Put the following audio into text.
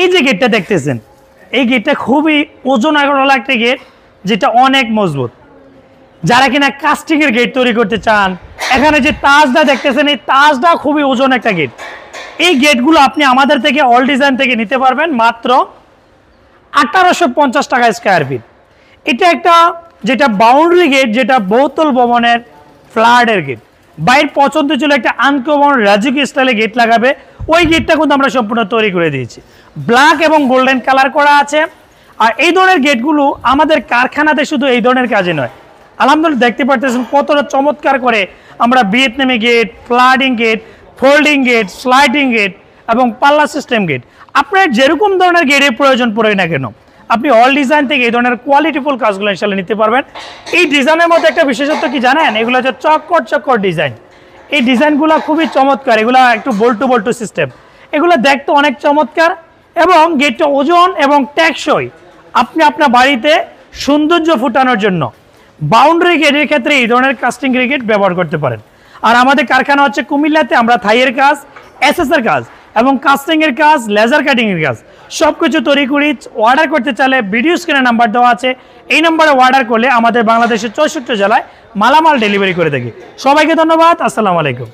এই যে গেটটা দেখতেছেন, এই গেটটা খুবই ওজন আগারওয়ালা একটা গেট, যেটা অনেক মজবুত। যারা কিনা কাস্টিংয়ের গেট তৈরি করতে চান, এখানে যে তাজটা দেখতেছেন, এই তাজটা খুবই ওজন একটা গেট। এই গেটগুলো আপনি আমাদের থেকে অল ডিজাইন থেকে নিতে পারবেন মাত্র 1850 টাকা স্কোয়ার ফিট। এটা একটা যেটা বাউন্ডারি গেট, যেটা বহুতল ভবনের ফ্ল্যাটের গেট। বাইরের পছন্দ ছিল একটা আনকমন রাজুকি স্টাইলে গেট লাগাবে, ওই গেটটা কিন্তু আমরা সম্পূর্ণ তৈরি করে দিয়েছি। ব্ল্যাক এবং গোল্ডেন কালার করা আছে। আর এই ধরনের গেটগুলো আমাদের কারখানাতে শুধু এই ধরনের কাজে নয়, আলহামদুলিল্লাহ দেখতে পারতেছেন কতটা চমৎকার করে আমরা ভিয়েতনামি gate, flooding gate, folding gate, sliding gate এবং পাল্লা সিস্টেম গেট, আপনার যেরকম ধরনের গেটের প্রয়োজন পড়ে না কেন, আপনি অল ডিজাইন থেকে এই ধরনের কোয়ালিটিফুল কাজগুলো ইনশাল্লাহ নিতে পারবেন। এই ডিজাইনের মধ্যে একটা বিশেষত্ব কি জানেন? এগুলো হচ্ছে চক্কর চক্কর ডিজাইন। এই ডিজাইনগুলো খুবই চমৎকার, এগুলো একটু বল্টু বল্টু সিস্টেম, এগুলো দেখতে অনেক চমৎকার এবং গেটটা ওজন এবং টেকসই। আপনি আপনার বাড়িতে সৌন্দর্য ফুটানোর জন্য বাউন্ডারি গেটের ক্ষেত্রে এই ধরনের কাস্টিং গেট ব্যবহার করতে পারেন। আর আমাদের কারখানা হচ্ছে কুমিল্লাতে, আমরা থাইয়ের কাজ, এসএসের কাজ এবং কাস্টিংয়ের কাজ, লেজার কাটিংয়ের কাজ সব কিছু তৈরি করি। অর্ডার করতে চাইলে ভিডিও স্ক্রিনে নাম্বার দেওয়া আছে, এই নাম্বারে অর্ডার করলে আমাদের বাংলাদেশের 64 জেলায় মালামাল ডেলিভারি করে থাকি। সবাইকে ধন্যবাদ, আসসালামু আলাইকুম।